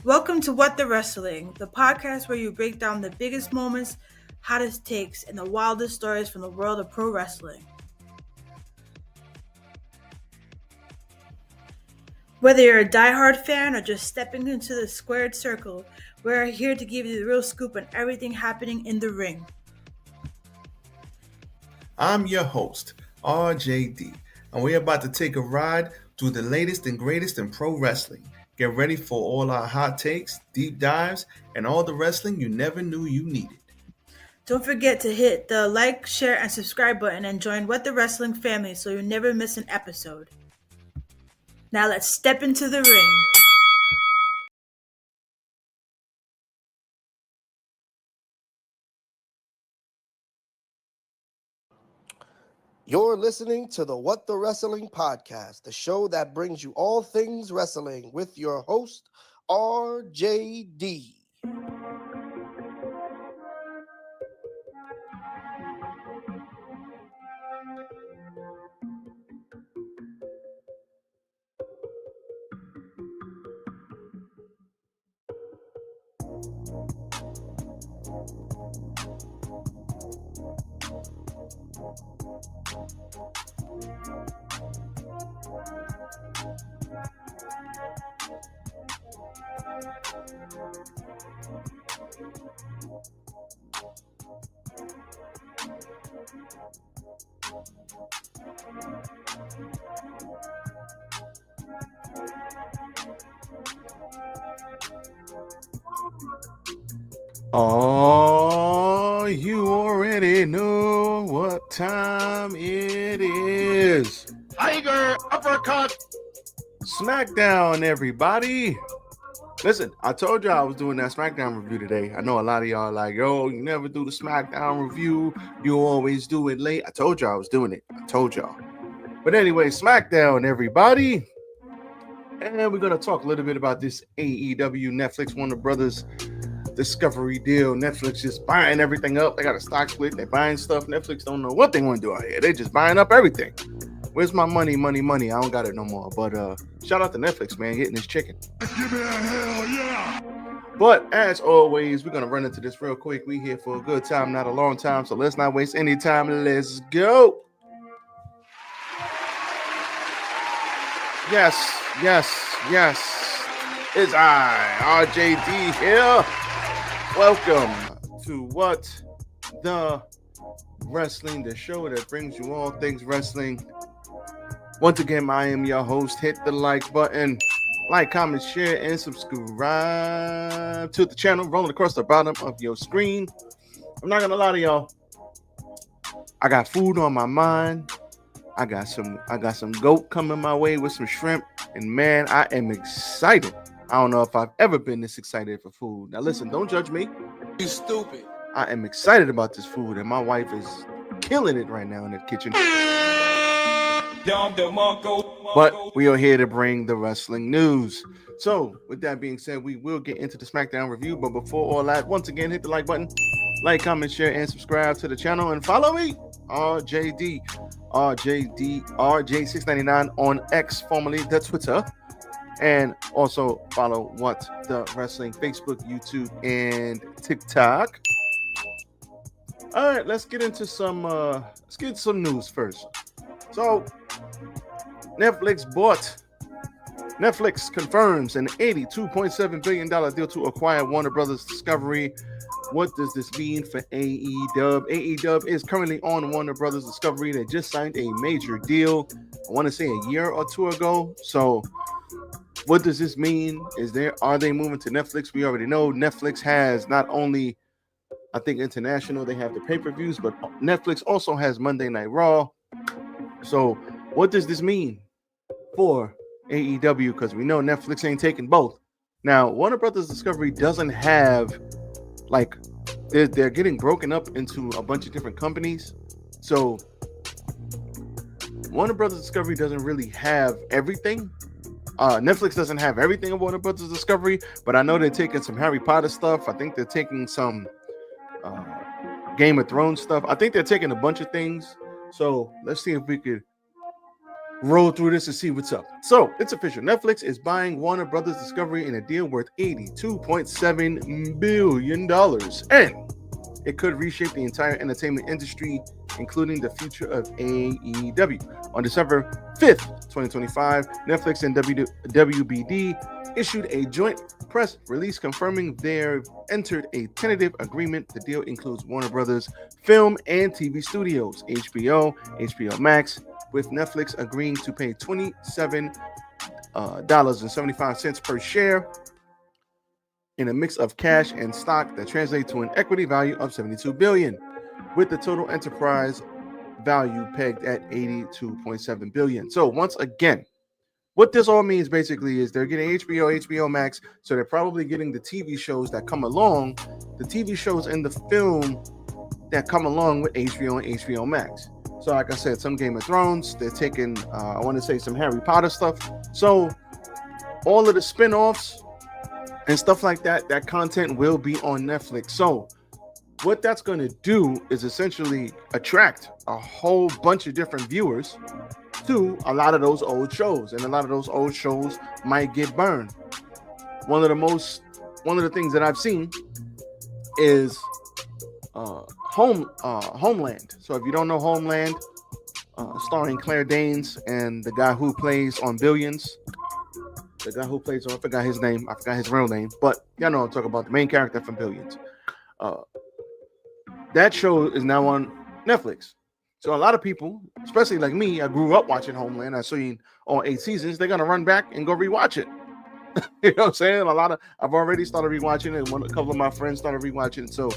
Welcome to What the Wrestling, the podcast where you break down the biggest moments, hottest takes, and the wildest stories from the world of pro wrestling. Whether you're a diehard fan or just stepping into the squared circle, we're here to give you the real scoop on everything happening in the ring. I'm your host, RJD, and we're about to take a ride through the latest and greatest in pro wrestling. Get ready for all our hot takes, deep dives, and all the wrestling you never knew you needed. Don't forget to hit the like, share, and subscribe button and join What the Wrestling family so you never miss an episode. Now let's step into the ring. You're listening to the What the Wrestling podcast, the show that brings you all things wrestling with your host, RJD. Oh, you already know what time it is. Tiger uppercut. Smackdown, everybody. Listen, I told y'all I was doing that Smackdown review today. I know a lot of y'all are like, yo, you never do the Smackdown review. You always do it late. I told y'all I was doing it. I told y'all. But anyway, Smackdown, everybody. And we're going to talk a little bit about this AEW Netflix Warner Brothers Discovery deal. Netflix just buying everything up. They got a stock split. They're buying stuff. Netflix don't know what they want to do out here. They just buying up everything. Where's my money? I don't got it no more. But shout out to Netflix, man, getting this chicken. Give me a hell yeah. But as always, we're going to run into this real quick. We here for a good time, not a long time. So let's not waste any time. Let's go. Yes. It's I, RJD here. Welcome to What the Wrestling, the show that brings you all things wrestling. Once again, I am your host. Hit the like button. Like, comment, share, and subscribe to the channel. Rolling across the bottom of your screen. I'm not going to lie to y'all. I got food on my mind. I got some goat coming my way with some shrimp. And man, I am excited. I don't know if I've ever been this excited for food. Now listen, don't judge me. You stupid. I am excited about this food, and my wife is killing it right now in the kitchen. But we are here to bring the wrestling news. So with that being said, we will get into the Smackdown review. But before all that, once again, hit the like button, like, comment, share, and subscribe to the channel. And follow me, RJD, RJ699 on X, formerly the Twitter. And also follow What the Wrestling, Facebook, YouTube, and TikTok. All right, let's get into some news first. So Netflix confirms an $82.7 billion deal to acquire Warner Brothers Discovery. What does this mean for AEW? AEW is currently on Warner Brothers Discovery. They just signed a major deal, I want to say a year or two ago. So what does this mean? Are they moving to Netflix? We already know Netflix has not only, I think, international, they have the pay-per-views, but Netflix also has Monday Night Raw. So what does this mean for AEW? Because we know Netflix ain't taking both. Now, Warner Brothers Discovery doesn't have, like, they're getting broken up into a bunch of different companies. So Warner Brothers Discovery doesn't really have everything. Netflix doesn't have everything of Warner Brothers Discovery, but I know they're taking some Harry Potter stuff. I think they're taking some Game of Thrones stuff. I think they're taking a bunch of things. So let's see if we could roll through this and see what's up. So it's official. Netflix is buying Warner Brothers Discovery in a deal worth $82.7 billion. And it could reshape the entire entertainment industry, including the future of AEW. On December 5th, 2025, Netflix and WBD issued a joint press release confirming they've entered a tentative agreement. The deal includes Warner Brothers Film and TV Studios, HBO, HBO Max, with Netflix agreeing to pay $27.75 per share in a mix of cash and stock that translates to an equity value of $72 billion, with the total enterprise value pegged at $82.7 billion. So once again, what this all means basically is they're getting HBO Max, so they're probably getting the TV shows that come along, the TV shows and the film that come along with HBO and HBO Max. So like I said, some Game of Thrones, they're taking, I want to say some Harry Potter stuff. So all of the spin-offs and stuff like that, that content will be on Netflix. So what that's going to do is essentially attract a whole bunch of different viewers to a lot of those old shows, and a lot of those old shows might get burned. One of the things that I've seen is Homeland. So if you don't know Homeland, starring Claire Danes and the guy who plays on Billions, I forgot his name, I forgot his real name, but y'all know I'm talking about, the main character from Billions. That show is now on Netflix. So a lot of people, especially like me, I grew up watching Homeland. I've seen all 8 seasons. They're gonna run back and go rewatch it. You know what I'm saying? I've already started rewatching it. A couple of my friends started rewatching it. So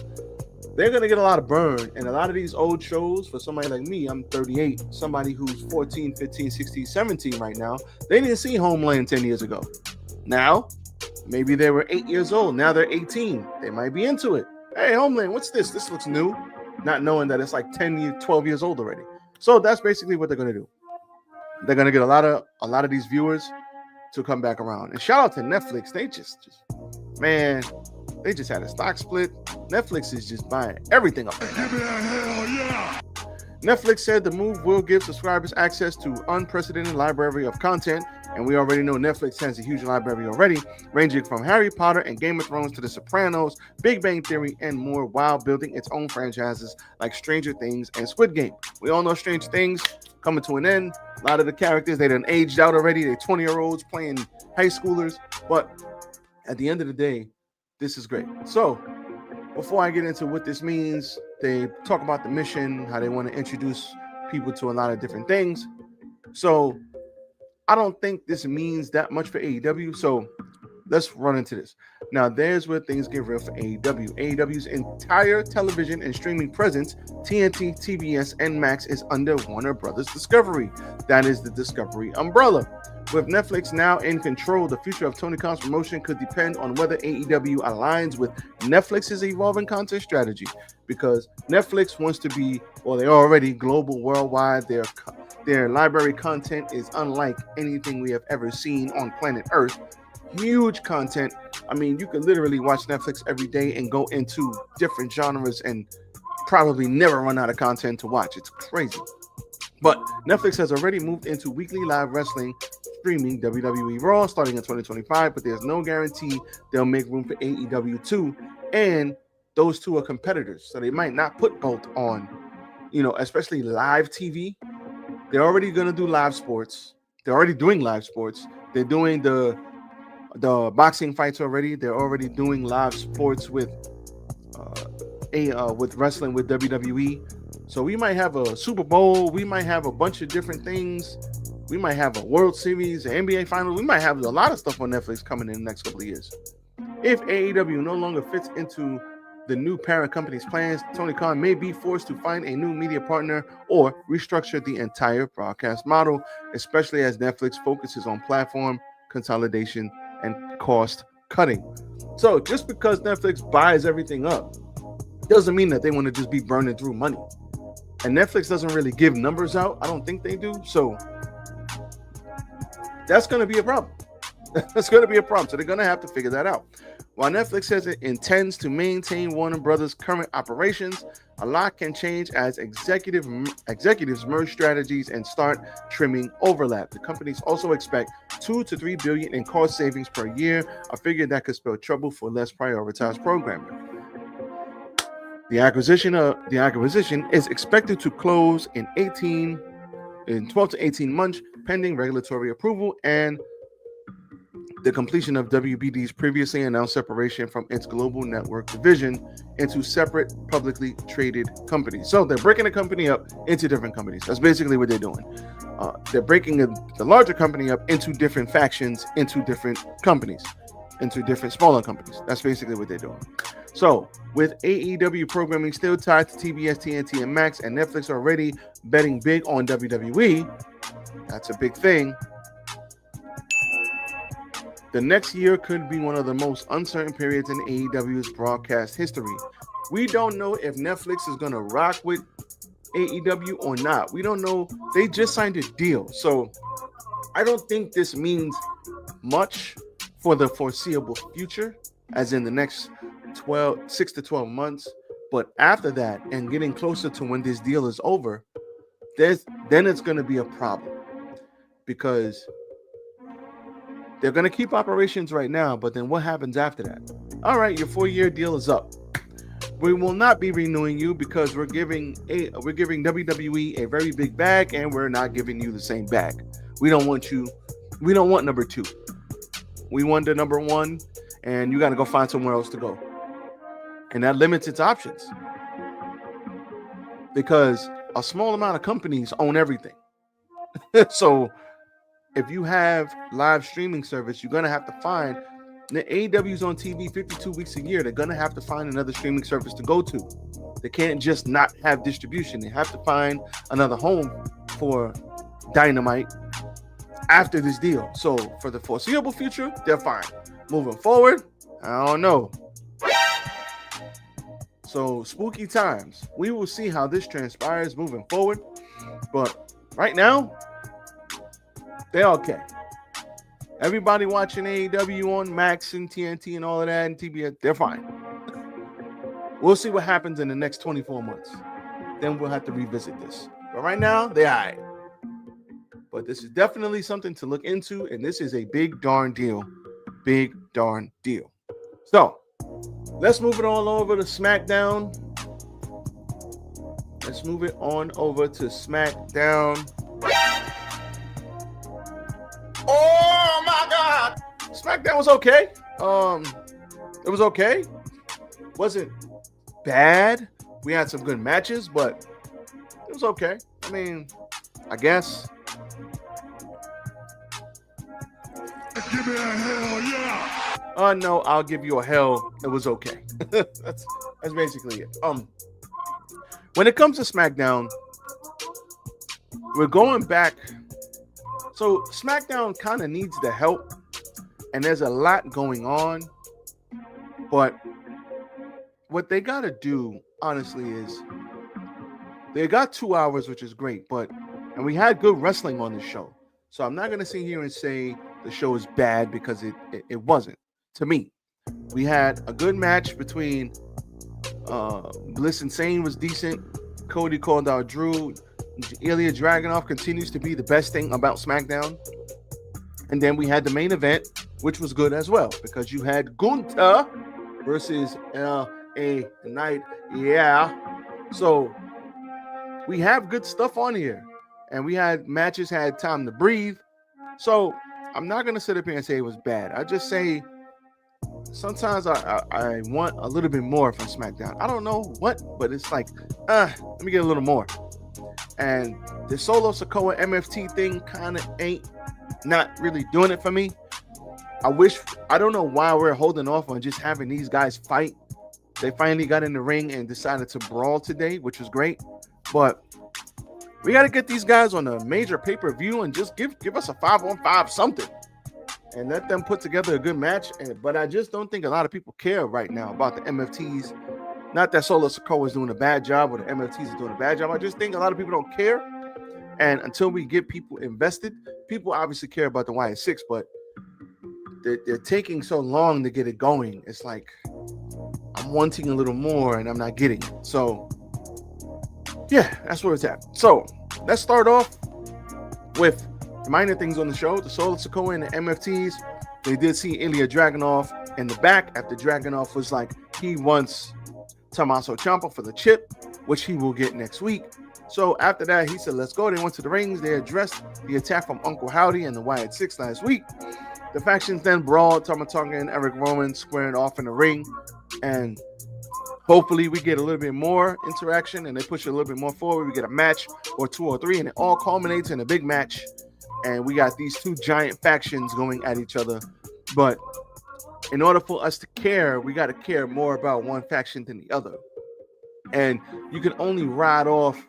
they're gonna get a lot of burn. And a lot of these old shows, for somebody like me, I'm 38, somebody who's 14, 15, 16, 17 right now, they didn't see Homeland 10 years ago. Now, maybe they were 8 years old. Now they're 18. They might be into it. Hey, Homeland, what's this? This looks new. Not knowing that it's like 12 years old already. So that's basically what they're going to do. They're going to get a lot of these viewers to come back around. And shout out to Netflix. They they just had a stock split. Netflix is just buying everything up. Give me a hell yeah! Netflix said the move will give subscribers access to unprecedented library of content, and we already know Netflix has a huge library already, ranging from Harry Potter and Game of Thrones to The Sopranos, Big Bang Theory, and more, while building its own franchises like Stranger Things and Squid Game. We all know Stranger Things coming to an end. A lot of the characters, they done aged out already. They're 20-year-olds playing high schoolers, but at the end of the day, this is great. So before I get into what this means, they talk about the mission, how they want to introduce people to a lot of different things. So I don't think this means that much for AEW. So let's run into this. Now, there's where things get real for AEW. AEW's entire television and streaming presence, TNT, TBS, and Max, is under Warner Brothers Discovery. That is the Discovery umbrella. With Netflix now in control, the future of Tony Khan's promotion could depend on whether AEW aligns with Netflix's evolving content strategy. Because Netflix wants to be, well, they're already global, worldwide. Their library content is unlike anything we have ever seen on planet Earth. Huge content. I mean, you can literally watch Netflix every day and go into different genres and probably never run out of content to watch. It's crazy. But Netflix has already moved into weekly live wrestling streaming WWE Raw starting in 2025, but there's no guarantee they'll make room for AEW too. And those two are competitors, so they might not put both on, especially live TV. They're already going to do live sports. They're already doing live sports. They're doing the boxing fights already. They're already doing live sports with wrestling with WWE. So we might have a Super Bowl. We might have a bunch of different things. We might have a World Series, an NBA Finals. We might have a lot of stuff on Netflix coming in the next couple of years. If AEW no longer fits into the new parent company's plans, Tony Khan may be forced to find a new media partner or restructure the entire broadcast model, especially as Netflix focuses on platform consolidation and cost cutting. So just because Netflix buys everything up doesn't mean that they want to just be burning through money. And Netflix doesn't really give numbers out. I don't think they do. So that's going to be a problem. That's going to be a problem. So they're going to have to figure that out. While Netflix says it intends to maintain Warner Brothers' current operations, a lot can change as executives merge strategies and start trimming overlap. The companies also expect $2 to $3 billion in cost savings per year, a figure that could spell trouble for less prioritized programming. The acquisition is expected to close in 12 to 18 months, pending regulatory approval and the completion of WBD's previously announced separation from its global network division into separate publicly traded companies. So they're breaking the company up into different companies. That's basically what they're doing. They're breaking the larger company up into different factions, into different companies, into different smaller companies. That's basically what they're doing. So with AEW programming still tied to TBS, TNT, and Max, and Netflix already betting big on WWE, that's a big thing. The next year could be one of the most uncertain periods in AEW's broadcast history. We don't know if Netflix is going to rock with AEW or not. We don't know. They just signed a deal. So I don't think this means much for the foreseeable future, as in the next 6 to 12 months. But after that, and getting closer to when this deal is over, then it's going to be a problem, because they're going to keep operations right now, but then what happens after that? All right, your 4-year deal is up. We will not be renewing you because we're giving WWE a very big bag, and we're not giving you the same bag. We don't want you. We don't want number 2. We want the number 1, and you got to go find somewhere else to go. And that limits its options, because a small amount of companies own everything. So if you have live streaming service, you're going to have to find, the AEW's on TV 52 weeks a year. They're going to have to find another streaming service to go to. They can't just not have distribution. They have to find another home for Dynamite after this deal. So for the foreseeable future, they're fine. Moving forward, I don't know. So spooky times. We will see how this transpires moving forward. But right now, they're okay. Everybody watching AEW on Max and TNT and all of that and TBS, they're fine. We'll see what happens in the next 24 months. Then we'll have to revisit this. But right now, they're all right. But this is definitely something to look into, and this is a big darn deal. Big darn deal. So, let's move it on over to Smackdown. Let's move it on over to Smackdown. Oh my God! Smackdown was okay. It was okay. Wasn't bad. We had some good matches, but it was okay. I mean, I guess. Give me a hell yeah! No, I'll give you a hell. It was okay. that's basically it. When it comes to Smackdown, we're going back. So Smackdown kind of needs the help, and there's a lot going on. But what they got to do, honestly, is they got 2 hours, which is great. And we had good wrestling on the show. So I'm not going to sit here and say the show is bad, because it wasn't. To me, we had a good match between Bliss and Sane was decent. Cody called out Drew. Ilya Dragunov continues to be the best thing about SmackDown. And then we had the main event, which was good as well, because you had Gunther versus LA Knight. Yeah. So we have good stuff on here. And we had matches, had time to breathe. So I'm not going to sit up here and say it was bad. I just say sometimes I want a little bit more from SmackDown. I don't know what, but it's like, let me get a little more. And the Solo Sikoa MFT thing kind of not really doing it for me. I don't know why we're holding off on just having these guys fight. They finally got in the ring and decided to brawl today, which was great. But we got to get these guys on a major pay-per-view and just give us a 5-on-5 something and let them put together a good match. But I just don't think a lot of people care right now about the MFTs. Not that Solo Sikoa is doing a bad job or the MFTs is doing a bad job. I just think a lot of people don't care. And until we get people invested, people obviously care about the YS6, but they're taking so long to get it going. It's like I'm wanting a little more and I'm not getting it. So yeah, that's where it's at. So let's start off with minor things on the show. The Solar Sokoa and the MFTs. They did see Ilya Dragunov in the back after Dragunov was like he wants Tommaso Ciampa for the chip, which he will get next week. So after that, he said, let's go. They went to the rings. They addressed the attack from Uncle Howdy and the Wyatt Six last week. The factions then brawled. Tama Tonga and Eric Rowan squaring off in the ring. And hopefully we get a little bit more interaction and they push it a little bit more forward. We get a match or 2 or 3 and it all culminates in a big match. And we got these 2 giant factions going at each other. But in order for us to care, we got to care more about one faction than the other. And you can only ride off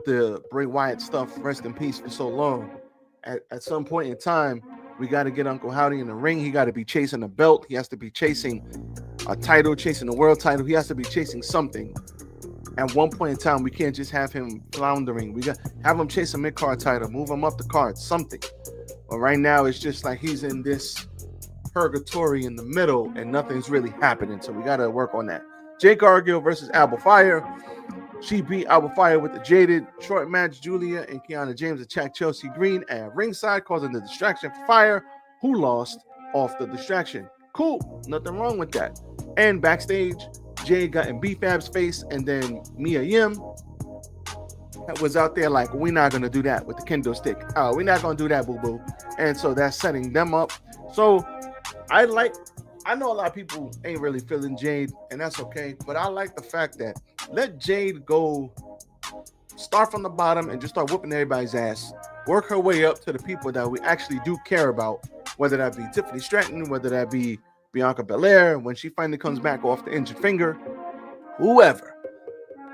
the Bray Wyatt stuff, rest in peace, for so long. At some point in time, we got to get Uncle Howdy in the ring. He got to be chasing a belt. He has to be chasing a title, chasing a world title. He has to be chasing something. At one point in time, we can't just have him floundering. We got have him chase a mid-card title, move him up the card, something. But right now, it's just like he's in this purgatory in the middle and nothing's really happening. So we got to work on that. Jade Cargill versus Alba Fire. She beat Alba Fire with the Jaded. Short match, Julia and Kiana James attacked Chelsea Green at ringside, causing the distraction for Fire, who lost off the distraction. Cool. Nothing wrong with that. And backstage, Jade got in B-Fab's face, and then Mia Yim was out there like, we're not going to do that with the kendo stick. We're not going to do that, boo-boo. And so that's setting them up. So I know a lot of people ain't really feeling Jade, and that's okay. But I like the fact that let Jade go start from the bottom and just start whooping everybody's ass. Work her way up to the people that we actually do care about, whether that be Tiffany Stratton, whether that be Bianca Belair, when she finally comes back off the injured finger, whoever.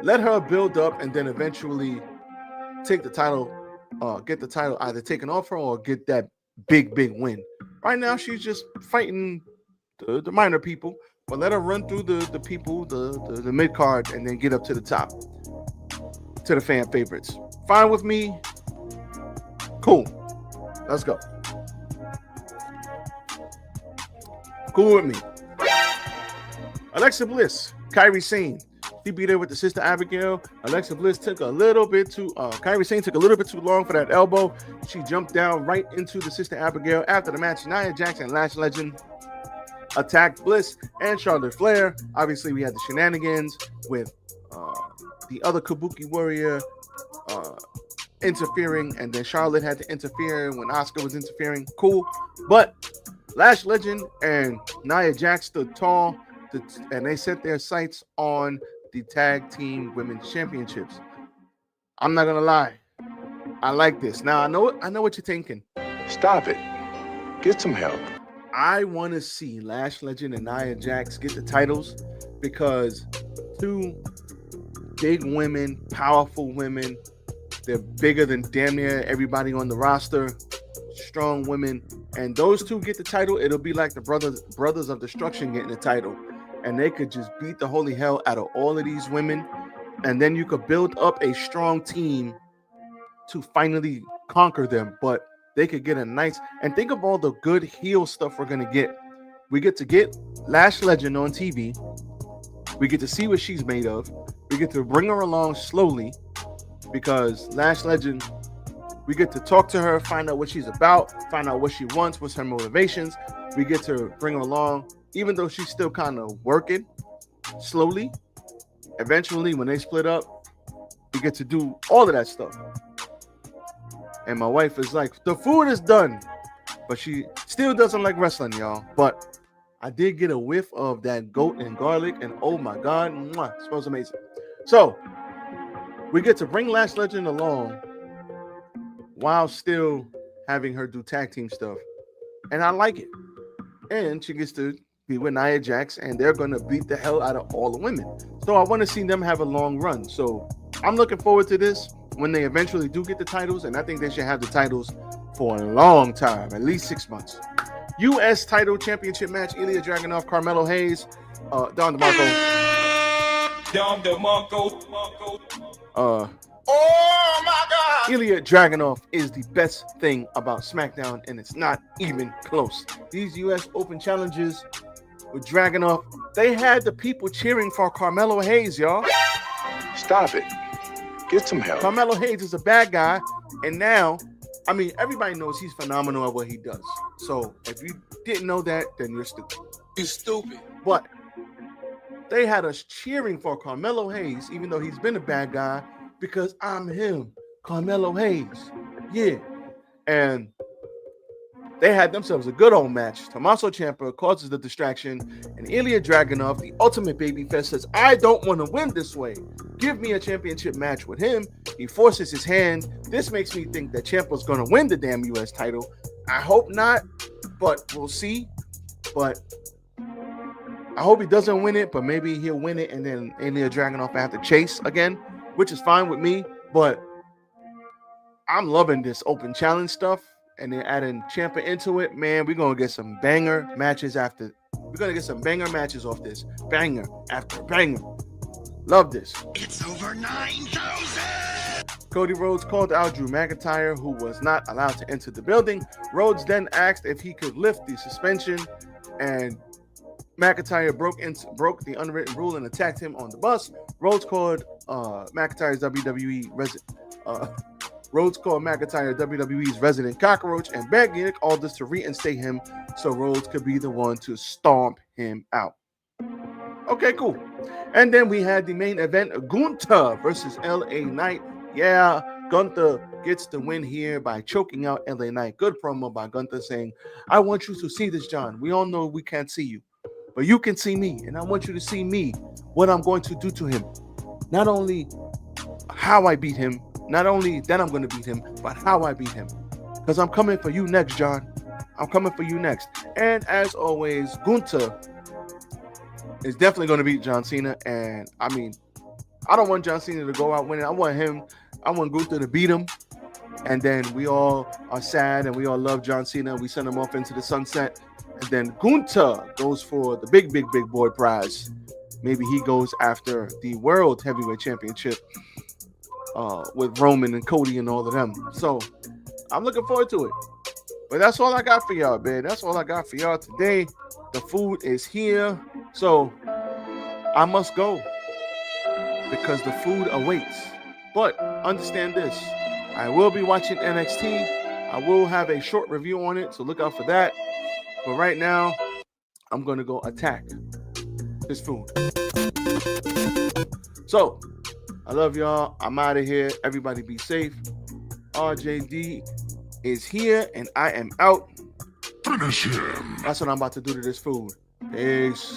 Let her build up and then eventually take the title, get the title either taken off her or get that big win. Right now, she's just fighting the minor people, but let her run through the people, the mid card, and then get up to the top, to the fan favorites. Fine with me. Cool. Let's go. Cool with me. Alexa Bliss, Kairi Sane. She beat her with the Sister Abigail. Alexa Bliss took a little bit too. Kairi Sane took a little bit too long for that elbow. She jumped down right into the Sister Abigail. After the match, Nia Jax and Lash Legend attacked Bliss and Charlotte Flair. Obviously, we had the shenanigans with the other Kabuki Warrior interfering, and then Charlotte had to interfere when Asuka was interfering. Cool. But Lash Legend and Nia Jax stood tall, and they set their sights on the Tag Team Women's Championships. I'm not gonna lie, I like this. Now I know what you're thinking. Stop it. Get some help. I want to see Lash Legend and Nia Jax get the titles because 2 big women, powerful women. They're bigger than damn near everybody on the roster. Strong women, and those 2 get the title. It'll be like the Brothers of Destruction getting the title, and they could just beat the holy hell out of all of these women, and then you could build up a strong team to finally conquer them. But they could get a nice, and think of all the good heel stuff we're gonna get. We get to get Lash Legend on TV. We get to see what she's made of. We get to bring her along slowly because Lash Legend, we get to talk to her, find out what she's about, find out what she wants, what's her motivations. We get to bring her along, even though she's still kind of working slowly. Eventually, when they split up, we get to do all of that stuff. And my wife is like, the food is done. But she still doesn't like wrestling, y'all. But I did get a whiff of that goat and garlic, and oh my God, mwah, it smells amazing. So, we get to bring Lash Legend along while still having her do tag team stuff. And I like it. And she gets to be with Nia Jax, and they're going to beat the hell out of all the women. So I want to see them have a long run. So I'm looking forward to this when they eventually do get the titles, and I think they should have the titles for a long time, at least 6 months. U.S. title championship match, Ilya Dragunov, Carmelo Hayes, Don DeMarco. Oh my God! Ilya Dragunov is the best thing about SmackDown, and it's not even close. These U.S. Open challenges with Dragunov, they had the people cheering for Carmelo Hayes, y'all. Stop it. Get some help. Carmelo Hayes is a bad guy, and now, I mean, everybody knows he's phenomenal at what he does. So if you didn't know that, then you're stupid. You stupid. But they had us cheering for Carmelo Hayes, even though he's been a bad guy, because I'm him, Carmelo Hayes. Yeah. And they had themselves a good old match. Tommaso Ciampa causes the distraction, and Ilya Dragunov, the ultimate babyface, says, I don't want to win this way. Give me a championship match with him. He forces his hand. This makes me think that Ciampa's going to win the damn U.S. title. I hope not, but we'll see. But I hope he doesn't win it, but maybe he'll win it, and then Ilya Dragunov will have to chase again, which is fine with me. But I'm loving this open challenge stuff. And then adding Ciampa into it, man, we're going to get some banger matches after. We're going to get some banger matches off this. Banger after banger. Love this. It's over 9,000. Cody Rhodes called out Drew McIntyre, who was not allowed to enter the building. Rhodes then asked if he could lift the suspension, and McIntyre broke the unwritten rule and attacked him on the bus. Rhodes called McIntyre's WWE's resident cockroach and begged Nick Aldis to reinstate him so Rhodes could be the one to stomp him out. Okay, cool. And then we had the main event, Gunther versus LA Knight. Yeah, Gunther gets the win here by choking out LA Knight. Good promo by Gunther saying, I want you to see this, John. We all know we can't see you, but you can see me, and I want you to see me, what I'm going to do to him. Not only how I beat him, not only that I'm going to beat him, but how I beat him. Because I'm coming for you next, John. I'm coming for you next. And as always, Gunther is definitely going to beat John Cena. And I mean, I don't want John Cena to go out winning. I want Gunther to beat him. And then we all are sad and we all love John Cena. We send him off into the sunset. And then Gunther goes for the big boy prize. Maybe he goes after the World Heavyweight Championship with Roman and Cody and all of them. So I'm looking forward to it. But that's all I got for y'all, man. That's all I got for y'all today. The food is here. So I must go because the food awaits. But understand this. I will be watching NXT. I will have a short review on it, so look out for that. But right now, I'm going to go attack this food. So I love y'all. I'm out of here. Everybody be safe. RJD is here, and I am out. Finish him. That's what I'm about to do to this food. Peace.